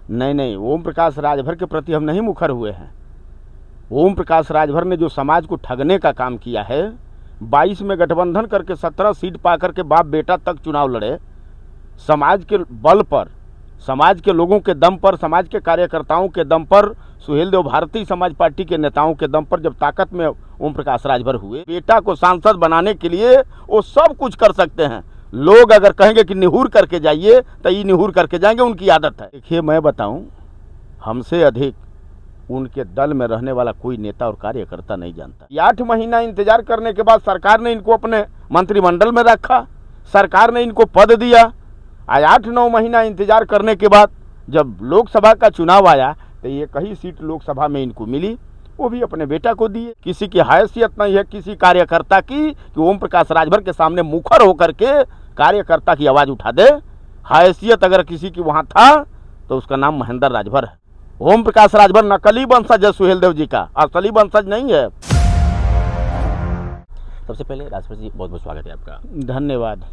नहीं नहीं, ओम प्रकाश राजभर के प्रति हम नहीं मुखर हुए हैं। ओम प्रकाश राजभर ने जो समाज को ठगने का काम किया है, 22 में गठबंधन करके 17 सीट पा करके बाप बेटा तक चुनाव लड़े, समाज के बल पर, समाज के लोगों के दम पर, समाज के कार्यकर्ताओं के दम पर, सुहेल देव भारतीय समाज पार्टी के नेताओं के दम पर जब ताकत में ओम प्रकाश राजभर हुए, बेटा को सांसद बनाने के लिए वो सब कुछ कर सकते हैं। लोग अगर कहेंगे कि निहुर करके जाइए तो ये निहुर करके जाएंगे, उनकी आदत है। देखिए मैं बताऊं, हमसे अधिक उनके दल में रहने वाला कोई नेता और कार्यकर्ता नहीं जानता। 8 महीना इंतजार करने के बाद सरकार ने इनको अपने मंत्रिमंडल में रखा, सरकार ने इनको पद दिया। आज 8-9 महीना इंतजार करने के बाद जब लोकसभा का चुनाव आया तो ये कई सीट लोकसभा में इनको मिली, वो भी अपने बेटा को दिए। किसी की हैसियत नहीं है किसी कार्यकर्ता की कि ओम प्रकाश राजभर के सामने मुखर होकर के कार्यकर्ता की आवाज उठा दे। हैसियत अगर किसी की वहां था तो उसका नाम महेंद्र राजभर है। ओम प्रकाश राजभर नकली वंशज है सुहेल देव जी का, असली वंशज नहीं है। सबसे पहले राजभर जी बहुत बहुत स्वागत है आपका। धन्यवाद।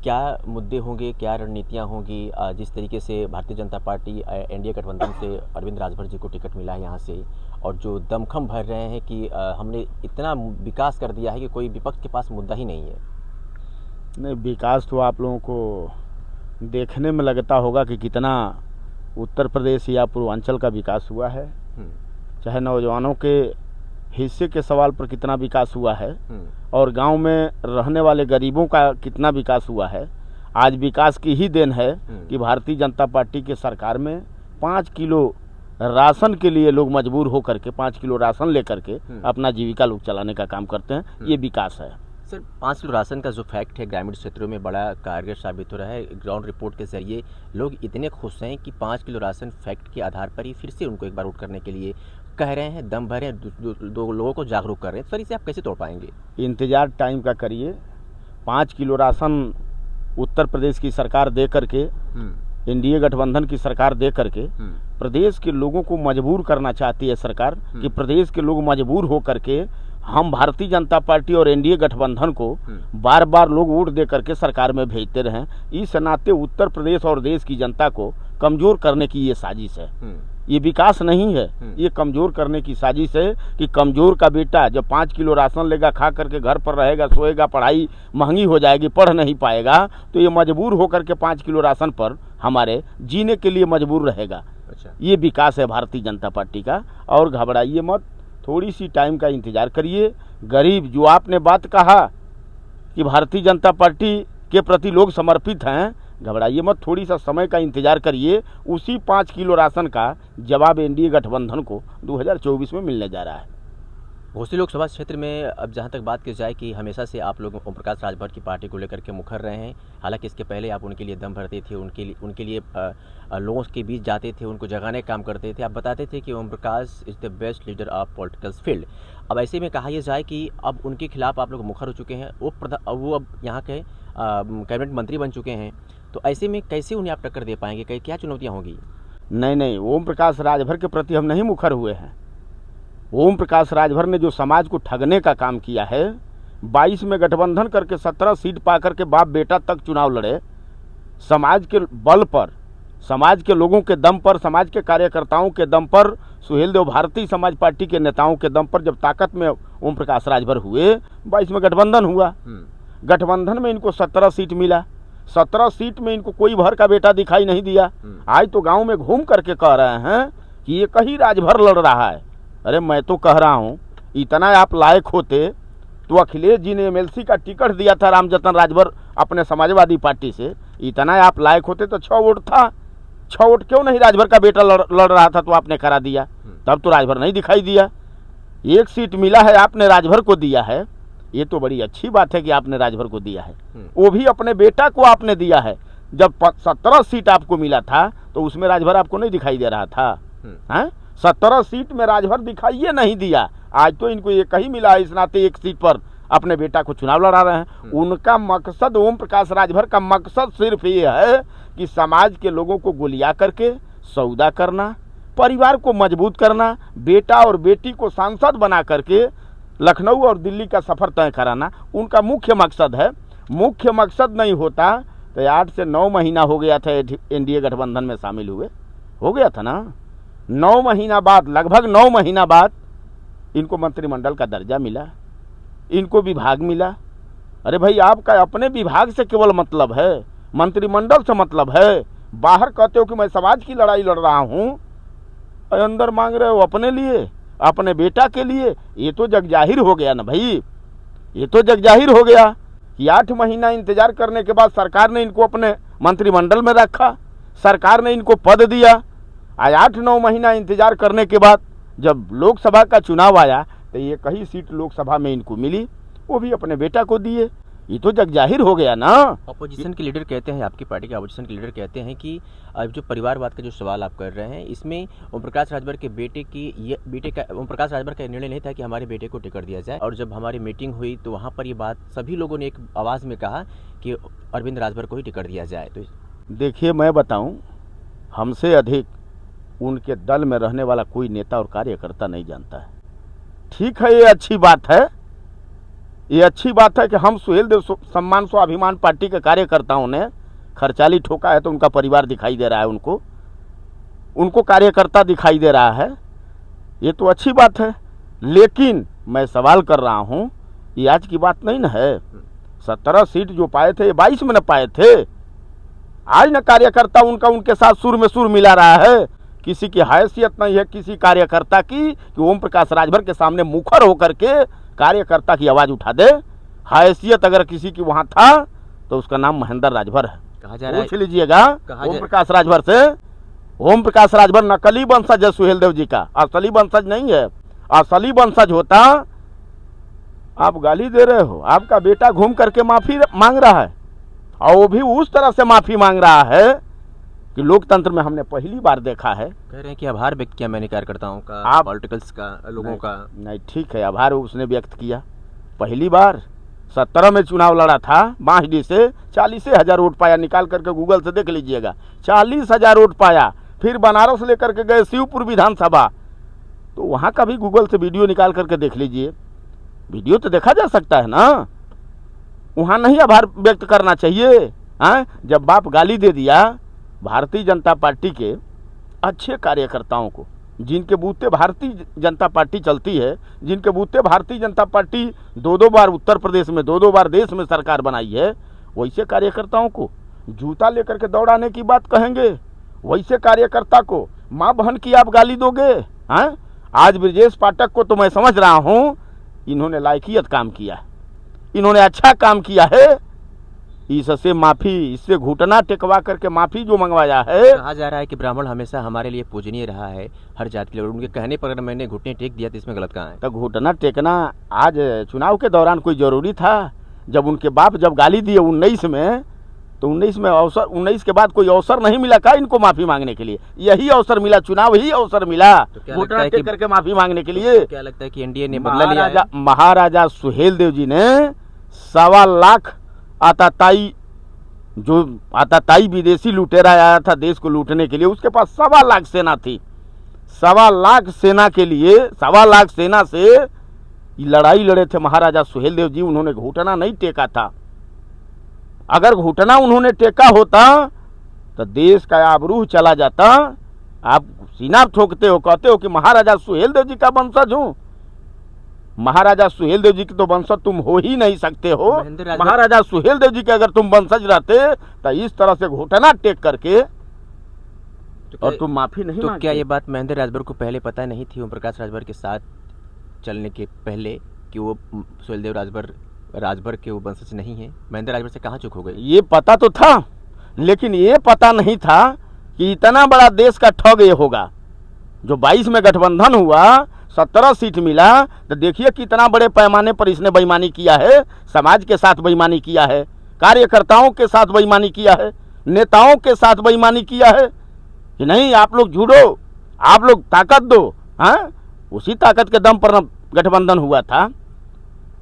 क्या मुद्दे होंगे, क्या रणनीतियां होंगी, जिस तरीके से भारतीय जनता पार्टी एनडीए गठबंधन से अरविंद राजभर जी को टिकट मिला है यहाँ से, और जो दमखम भर रहे हैं कि हमने इतना विकास कर दिया है कि कोई विपक्ष के पास मुद्दा ही नहीं है। नहीं, विकास तो आप लोगों को देखने में लगता होगा कि कितना उत्तर प्रदेश या पूर्वांचल का विकास हुआ है, चाहे नौजवानों के हिस्से के सवाल पर कितना विकास हुआ है और गांव में रहने वाले गरीबों का कितना विकास हुआ है। आज विकास की ही देन है कि भारतीय जनता पार्टी के सरकार में 5 किलो राशन के लिए लोग मजबूर होकर के 5 किलो राशन लेकर के अपना जीविका लोग चलाने का काम करते हैं। ये विकास है। सर, 5 किलो राशन का जो फैक्ट है ग्रामीण क्षेत्रों में बड़ा कारगर साबित हो रहा है। ग्राउंड रिपोर्ट के जरिए लोग इतने खुश हैं कि 5 किलो राशन फैक्ट के आधार पर ही फिर से उनको एक बार वोट करने के लिए कह रहे हैं, दम भर हैं, दो लोगों को जागरूक कर रहे हैं। सर, इसे आप कैसे तोड़ पाएंगे? इंतजार टाइम का करिए। 5 किलो राशन उत्तर प्रदेश की सरकार दे करके, एनडीए गठबंधन की सरकार दे करके प्रदेश के लोगों को मजबूर करना चाहती है सरकार कि प्रदेश के लोग मजबूर हो करके हम भारतीय जनता पार्टी और एनडीए गठबंधन को बार बार लोग वोट दे करके सरकार में भेजते रहें। इस नाते उत्तर प्रदेश और देश की जनता को कमजोर करने की ये साजिश है। ये विकास नहीं है, ये कमजोर करने की साजिश है कि कमजोर का बेटा जब 5 किलो राशन लेगा, खा करके घर पर रहेगा, सोएगा, पढ़ाई महंगी हो जाएगी, पढ़ नहीं पाएगा, तो ये मजबूर होकर के 5 किलो राशन पर हमारे जीने के लिए मजबूर रहेगा। अच्छा, ये विकास है भारतीय जनता पार्टी का। और घबराइए मत, थोड़ी सी टाइम का इंतजार करिए। गरीब, जो आपने बात कहा कि भारतीय जनता पार्टी के प्रति लोग समर्पित हैं, घबराइए मत, थोड़ी सा समय का इंतजार करिए। उसी 5 किलो राशन का जवाब एनडीए गठबंधन को 2024 में मिलने जा रहा है। घोसी लोकसभा क्षेत्र में अब जहां तक बात की जाए कि हमेशा से आप लोग ओम प्रकाश राजभर की पार्टी को लेकर के मुखर रहे हैं, हालांकि इसके पहले आप उनके लिए दम भरते थे, उनके लिए लोगों के बीच जाते थे, उनको जगाने का काम करते थे। आप बताते थे कि Om Prakash is the best leader of political field. अब ऐसे में कहा यह जाए कि अब उनके खिलाफ आप लोग मुखर हो चुके हैं, वो अब यहाँ के कैबिनेट मंत्री बन चुके हैं, तो ऐसे में कैसे उन्हें आप टक्कर दे पाएंगे? क्या चुनौतियाँ होंगी? नहीं, ओम प्रकाश राजभर के प्रति हम नहीं मुखर हुए हैं। ओम प्रकाश राजभर ने जो समाज को ठगने का काम किया है, 22 में गठबंधन करके 17 सीट पा करके बाप बेटा तक चुनाव लड़े, समाज के बल पर, समाज के लोगों के दम पर, समाज के कार्यकर्ताओं के दम पर, सुहेल देव भारतीय समाज पार्टी के नेताओं के दम पर जब ताकत में ओम प्रकाश राजभर हुए, 22 में गठबंधन हुआ। गठबंधन में इनको 17 सीट मिला। 17 सीट में इनको कोई भर का बेटा दिखाई नहीं दिया। आज तो गांव में घूम करके कह रहे हैं कि ये कहीं राजभर लड़ रहा है। अरे मैं तो कह रहा हूँ, इतना आप लायक होते तो अखिलेश जी ने एमएलसी का टिकट दिया था रामजतन राजभर अपने समाजवादी पार्टी से। इतना आप लायक होते तो 6 वोट था, 6 वोट क्यों नहीं राजभर का बेटा लड़ रहा था तो आपने करा दिया। तब तो राजभर नहीं दिखाई दिया। 1 सीट मिला है, आपने राजभर को दिया है। ये तो बड़ी अच्छी बात है कि आपने राजभर को दिया है, वो भी अपने बेटा को आपने दिया है। जब 17 सीट आपको मिला था तो उसमें राजभर आपको नहीं दिखाई दे रहा था। 17 सीट में राजभर दिखाइए नहीं दिया। आज तो इनको एक ही मिला है, इस नाते 1 सीट पर अपने बेटा को चुनाव लड़ा रहे हैं। उनका मकसद, ओम प्रकाश राजभर का मकसद सिर्फ ये है कि समाज के लोगों को गोलिया करके सौदा करना, परिवार को मजबूत करना, बेटा और बेटी को सांसद बना करके लखनऊ और दिल्ली का सफर तय कराना उनका मुख्य मकसद है। मुख्य मकसद नहीं होता तो 8 से 9 महीना हो गया था एनडीए गठबंधन में शामिल हुए। हो गया था ना। 9 महीना बाद, लगभग 9 महीना बाद इनको मंत्रिमंडल का दर्जा मिला, इनको विभाग मिला। अरे भाई, आपका अपने विभाग से केवल मतलब है, मंत्रिमंडल से मतलब है। बाहर कहते हो कि मैं समाज की लड़ाई लड़ रहा हूँ, अंदर मांग रहे हो अपने लिए, अपने बेटा के लिए। ये तो जग जाहिर हो गया ना भाई, ये तो जग जाहिर हो गया कि 8 महीना इंतजार करने के बाद सरकार ने इनको अपने मंत्रिमंडल में रखा, सरकार ने इनको पद दिया। आज 8-9 महीना इंतजार करने के बाद जब लोकसभा का चुनाव आया तो ये कई सीट लोकसभा में इनको मिली, वो भी अपने बेटा को दिए। ये तो जग जाहिर हो गया ना। अपोजिशन के लीडर कहते हैं, आपकी पार्टी के अपोजिशन के लीडर कहते हैं कि अब जो परिवारवाद का जो सवाल आप कर रहे हैं, इसमें ओम प्रकाश राजभर के बेटे का ओम प्रकाश राजभर का निर्णय नहीं था कि हमारे बेटे को टिकट दिया जाए। और जब हमारी मीटिंग हुई तो वहाँ पर ये बात सभी लोगों ने एक आवाज़ में कहा कि अरविंद राजभर को ही टिकट दिया जाए। तो देखिए, मैं बताऊं, हमसे अधिक उनके दल में रहने वाला कोई नेता और कार्यकर्ता नहीं जानता है। ठीक है, ये अच्छी बात है, ये अच्छी बात है कि हम सुहेलदेव सम्मान स्वाभिमान पार्टी के कार्यकर्ताओं ने खर्चाली ठोका है तो उनका परिवार दिखाई दे रहा है, उनको कार्यकर्ता दिखाई दे रहा है, ये तो अच्छी बात है। लेकिन मैं सवाल कर रहा हूँ, ये आज की बात नहीं ना है। 17 सीट जो पाए थे, ये 22 में न पाए थे। आज न कार्यकर्ता उनका उनके साथ सुर में सुर मिला रहा है। किसी की हैसियत नहीं है किसी कार्यकर्ता की कि ओम प्रकाश राजभर के सामने मुखर होकर के कार्यकर्ता की आवाज़ उठा दे। हैसियत अगर किसी की वहाँ था तो उसका नाम महेंद्र राजभर है। कहा जा रहा है, पूछ लीजिएगा ओम प्रकाश राजभर से। ओम प्रकाश राजभर नकली वंशज है सुहेलदेव जी का, असली वंशज नहीं है। असली वंशज होता, आप गाली दे रहे हो, आपका बेटा घूम करके माफी मांग रहा है, और वो भी उस तरह से माफी मांग रहा है कि लोकतंत्र में हमने पहली बार देखा है। कह रहे हैं कि आभार व्यक्त किया मैंने कार्यकर्ताओं का, पॉलिटिकल्स का, लोगों का। नहीं, ठीक है, आभार उसने व्यक्त किया। पहली बार 17 में चुनाव लड़ा था, बांसडी से 40,000 वोट पाया, निकाल करके गूगल से देख लीजिएगा, 40,000 वोट पाया। फिर बनारस लेकर के गए शिवपुर विधानसभा, तो वहाँ का भी गूगल से वीडियो निकाल करके देख लीजिए, वीडियो तो देखा जा सकता है ना। वहाँ नहीं आभार व्यक्त करना चाहिए। हाँ, जब बाप गाली दे दिया भारतीय जनता पार्टी के अच्छे कार्यकर्ताओं को, जिनके बूते भारतीय जनता पार्टी चलती है, जिनके बूते भारतीय जनता पार्टी 2-2 बार उत्तर प्रदेश में, 2-2 बार देश में सरकार बनाई है, वैसे कार्यकर्ताओं को जूता लेकर के दौड़ाने की बात कहेंगे? वैसे कार्यकर्ता को माँ बहन की आप गाली दोगे? हाँ, आज ब्रजेश पाठक को तो मैं समझ रहा हूँ, इन्होंने लायकियत काम किया है, इन्होंने अच्छा काम किया है। इससे माफी, इससे घुटना टेकवा करके माफी जो मंगवाया है। कहा जा रहा है कि ब्राह्मण हमेशा हमारे लिए पूजनीय रहा है, हर जाति के लिए। उनके कहने पर अगर मैंने घुटने टेक दिया तो इसमें गलत कहाँ है? तो घुटना टेकना आज चुनाव के दौरान कोई जरूरी था? जब उनके बाप जब गाली दिए 19 में, तो 19 में अवसर, 19 के बाद कोई अवसर नहीं मिला का इनको माफी मांगने के लिए? यही अवसर मिला, चुनाव ही अवसर मिला घुटना टेक करके माफी मांगने के लिए। क्या लगता है कि एनडीए ने बदला लिया है? महाराजा सुहेलदेव जी ने 1.25 लाख आताताई विदेशी लुटेरा आया था देश को लूटने के लिए, उसके पास 1.25 लाख सेना थी। 1.25 लाख सेना के लिए, 1.25 लाख सेना से लड़ाई लड़े थे महाराजा सुहेलदेव जी। उन्होंने घुटना नहीं टेका था। अगर घुटना उन्होंने टेका होता तो देश का आबरूह चला जाता। आप सीना ठोकते हो, कहते हो कि महाराजा सुहेलदेव जी का वंशज हूं। महाराजा सुहेलदेव जी की तो वंशज तुम हो ही नहीं सकते हो। महाराजा सुहेलदेव जी के अगर तुम वंशज रहते तो इस तरह से घुटना टेक करके और तुम माफी नहीं तो क्या ये बात महेंद्र राजभर को पहले पता नहीं थी, ओम प्रकाश राजभर के साथ चलने के पहले, कि वो सुहेलदेव राजभर के वो वंशज नहीं है? महेंद्र राजभर से कहाँ चूक हो गई? ये पता तो था, लेकिन ये पता नहीं था कि इतना बड़ा देश का ठग ये होगा। जो 22 में गठबंधन हुआ, 17 सीट मिला, तो देखिए कितना बड़े पैमाने पर इसने बेईमानी किया है। समाज के साथ बेईमानी किया है, कार्यकर्ताओं के साथ बेईमानी किया है, नेताओं के साथ बेईमानी किया है कि नहीं आप लोग जुड़ो, आप लोग ताकत दो। हाँ, उसी ताकत के दम पर गठबंधन हुआ था।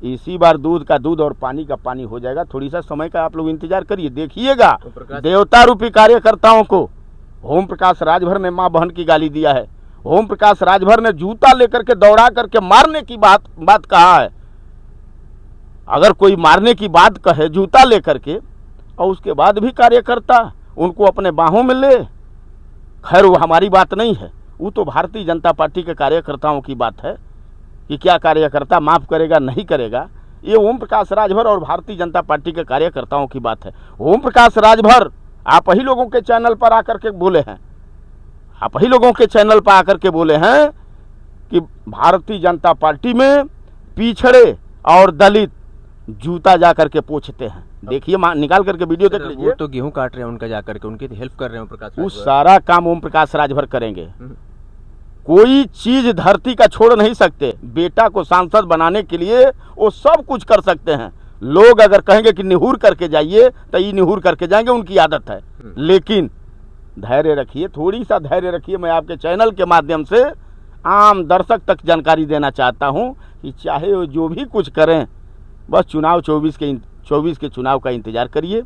इसी बार दूध का दूध और पानी का पानी हो जाएगा। थोड़ी सा समय का आप लोग इंतजार करिए, देखिएगा। देवता रूपी कार्यकर्ताओं को ओम प्रकाश राजभर ने माँ बहन की गाली दिया है। ओम प्रकाश राजभर ने जूता लेकर के दौड़ा करके मारने की बात कहा है। अगर कोई मारने की बात कहे जूता लेकर के, और उसके बाद भी कार्यकर्ता उनको अपने बाहों में ले, खैर वो हमारी बात नहीं है, वो तो भारतीय जनता पार्टी के कार्यकर्ताओं की बात है कि क्या कार्यकर्ता माफ़ करेगा नहीं करेगा। ये ओम प्रकाश राजभर और भारतीय जनता पार्टी के कार्यकर्ताओं की बात है। ओम प्रकाश राजभर आप ही लोगों के चैनल पर आकर के बोले हैं, आप ही लोगों के चैनल पर आकर के बोले हैं कि भारतीय जनता पार्टी में पिछड़े और दलित जूता जा करके पूछते हैं। देखिए निकाल करके वीडियो देख लीजिए। वो तो गेहूं काट रहे हैं उनका जा करके, उनकी हेल्प कर रहे हैं प्रकाश वो राजभर। सारा काम ओम प्रकाश राजभर करेंगे। कोई चीज धरती का छोड़ नहीं सकते। बेटा को सांसद बनाने के लिए वो सब कुछ कर सकते हैं। लोग अगर कहेंगे कि निहुर करके जाइए तो ये निहुर करके जाएंगे, उनकी आदत है। लेकिन धैर्य रखिए, थोड़ी सा धैर्य रखिए। मैं आपके चैनल के माध्यम से आम दर्शक तक जानकारी देना चाहता हूं कि चाहे वो जो भी कुछ करें, बस चुनाव 24 के चुनाव का इंतजार करिए।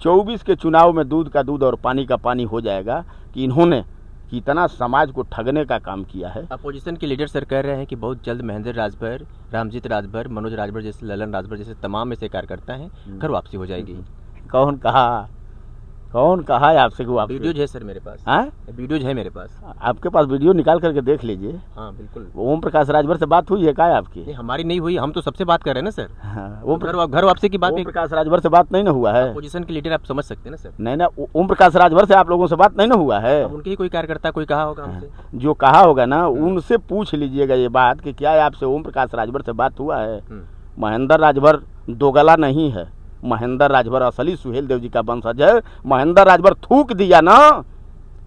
24 के चुनाव में दूध का दूध और पानी का पानी हो जाएगा कि इन्होंने कितना समाज को ठगने का काम किया है। अपोजिशन के लीडर सर कह रहे हैं कि बहुत जल्द महेंद्र राजभर, रामजीत राजभर, मनोज राजभर जैसे, ललन राजभर जैसे तमाम में से कार्यकर्ता हैं घर वापसी हो जाएगी। कौन कहा है आपसे कि वापसी? वीडियोज है सर मेरे पास। हाँ, वीडियोज है मेरे पास। आपके पास वीडियो निकाल करके देख लीजिए। हाँ बिल्कुल। ओम प्रकाश राजभर से बात हुई है क्या आपकी? नहीं, हमारी नहीं हुई, हम तो सबसे बात कर रहे हैं ना सर। हाँ, घर वापसी की बात ओम प्रकाश राजभर से बात नहीं ना हुआ है? अपोजिशन के लीडर आप समझ सकते हैं ना सर। नहीं ना, ओम प्रकाश राजभर से आप लोगों से बात नहीं ना हुआ है? अब उनके ही कोई कार्यकर्ता कोई कहा होगा हमसे। जो कहा होगा ना उनसे पूछ लीजिएगा ये बात कि क्या आपसे ओम प्रकाश राजभर से बात हुआ है? महेंद्र राजभर दोगला नहीं है। महेंद्र राजभर असली सुहेल देव जी का वंशज है। महेंद्र राजभर थूक दिया ना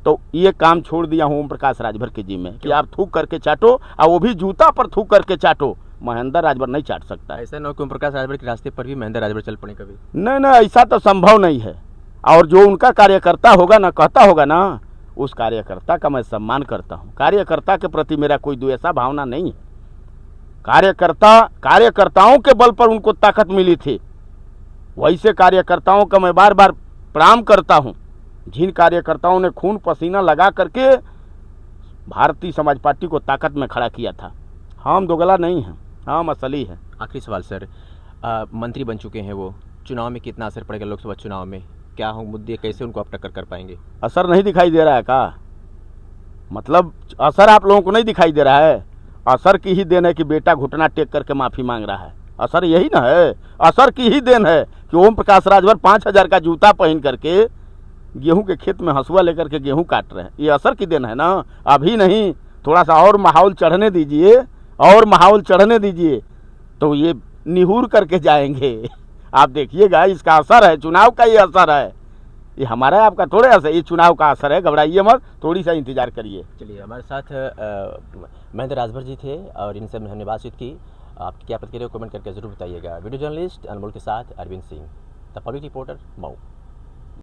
तो ये काम छोड़ दिया हूँ ओम प्रकाश राजभर के जिम्मे कि आप थूक करके चाटो, और वो भी जूता पर थूक करके चाटो। महेंद्र राजभर नहीं चाट सकता। ऐसा न हो कि ओम प्रकाश राजभर के रास्ते पर भी महेंद्र राजभर चल पड़े कभी। नहीं, ऐसा तो संभव नहीं है। और जो उनका कार्यकर्ता होगा ना, कहता होगा ना, उस कार्यकर्ता का मैं सम्मान करता हूँ। कार्यकर्ता के प्रति मेरा कोई द्वेषा भावना नहीं है। कार्यकर्ताओं के बल पर उनको ताकत मिली थी, वैसे कार्यकर्ताओं का मैं बार बार प्रणाम करता हूं, जिन कार्यकर्ताओं ने खून पसीना लगा करके भारतीय समाज पार्टी को ताकत में खड़ा किया था। हम दोगला नहीं हैं, हम असली हैं। आखिरी सवाल सर, मंत्री बन चुके हैं वो, चुनाव में कितना असर पड़ेगा? लोकसभा चुनाव में क्या हो मुद्दे, कैसे उनको आप टक्कर कर पाएंगे? असर नहीं दिखाई दे रहा है का? मतलब असर आप लोगों को नहीं दिखाई दे रहा है? असर की ही देन है कि बेटा घुटना टेक करके माफ़ी मांग रहा है। असर यही ना है, असर की ही देन है कि ओम प्रकाश राजभर 5000 का जूता पहन करके गेहूं के खेत में हंसुआ लेकर के गेहूं काट रहे हैं। ये असर की देन है ना? अभी नहीं, थोड़ा सा और माहौल चढ़ने दीजिए, और माहौल चढ़ने दीजिए तो ये निहुर करके जाएंगे। आप देखिएगा, इसका असर है, चुनाव का ये असर है। ये हमारा आपका थोड़े असर, ये चुनाव का असर है। घबराइए मत, थोड़ी सा इंतजार करिए। चलिए, हमारे साथ महेंद्र राजभर जी थे और इनसे हमने बातचीत की। आपकी क्या प्रतिक्रिया कमेंट करके जरूर बताइएगा। वीडियो जर्नलिस्ट अनमोल के साथ Arvind Singh, the public reporter, Mau.